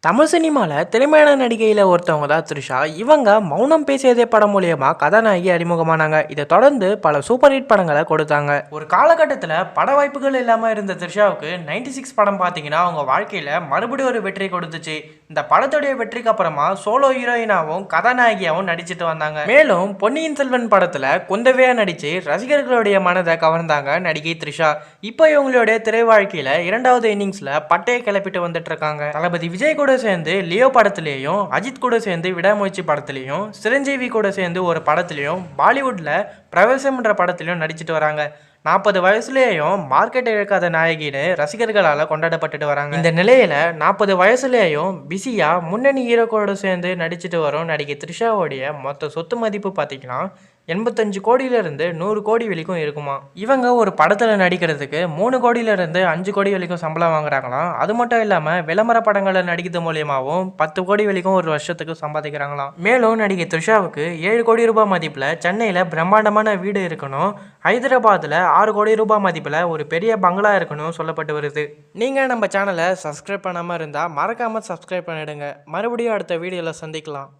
தமிழ் சினிமாவில் திறமையான நடிகையில் ஒருத்தவங்க தான் த்ரிஷா. இவங்க மௌனம் பேசியதே படம் மூலியமா கதாநாயகி அறிமுகமானாங்க. இதை தொடர்ந்து பல சூப்பர் ஹிட் படங்களை கொடுத்தாங்க. ஒரு காலகட்டத்தில் பட வாய்ப்புகள் இல்லாமல் இருந்த த்ரிஷாவுக்கு 96 படம் பார்த்தீங்கன்னா அவங்க வாழ்க்கையில் மறுபடியும் ஒரு வெற்றி கொடுத்துச்சு. இந்த படத்துடைய வெற்றிக்கு அப்புறமா சோலோ ஹீரோயினாவும் கதாநாயகியாவும் நடிச்சிட்டு வந்தாங்க. மேலும் பொன்னியின் செல்வன் படத்தில் குந்தவையா நடிச்சு ரசிகர்களுடைய மனதை கவர்ந்தாங்க நடிகை த்ரிஷா. இப்போ இவங்களுடைய திரை வாழ்க்கையில் இரண்டாவது இன்னிங்ஸில் பட்டையை கிளப்பிட்டு வந்துட்டு இருக்காங்க. தளபதி விஜய் கூட சேர்ந்து லியோ படத்திலையும், அஜித் கூட சேர்ந்து விடாமுயற்சி படத்திலையும், சிரஞ்சீவி கூட சேர்ந்து ஒரு படத்திலையும், பாலிவுட்ல பிரவேசம் என்ற படத்திலையும் நடிச்சிட்டு வராங்க. 40 வயசுலேயும் மார்க்கெட் இழக்காத நாயகின்னு ரசிகர்களால் கொண்டாடப்பட்டுட்டு வராங்க. இந்த நிலையில 40 வயசுலேயும் பிஸியா முன்னணி ஹீரோக்களோடு சேர்ந்து நடிச்சிட்டு வரும் நடிகை த்ரிஷாவுடைய மொத்த சொத்து மதிப்பு பார்த்தீங்கன்னா 85 கோடியிலிருந்து 100 கோடி வரைக்கும் இருக்குமா. இவங்க ஒரு படத்தில் நடிக்கிறதுக்கு 3 கோடியிலிருந்து 5 கோடி வரைக்கும் சம்பளம் வாங்குறாங்களாம். அது மட்டும் இல்லாமல் விளம்பர படங்களில் நடிக்கிறது மூலியமாகவும் 10 கோடி வரைக்கும் ஒரு வருஷத்துக்கு சம்பாதிக்கிறாங்களாம். மேலும் நடிகை த்ரிஷாவுக்கு 7 கோடி ரூபாய் மதிப்பில் சென்னையில் பிரம்மாண்டமான வீடு இருக்கணும், ஹைதராபாத்தில் 6 கோடி ரூபாய் மதிப்பில் ஒரு பெரிய பங்களா இருக்கணும் சொல்லப்பட்டு வருது. நீங்கள் நம்ம சேனலை சப்ஸ்கிரைப் பண்ணாமல் இருந்தால் மறக்காமல் சப்ஸ்கிரைப் பண்ணிடுங்க. மறுபடியும் அடுத்த வீடியோவில் சந்திக்கலாம்.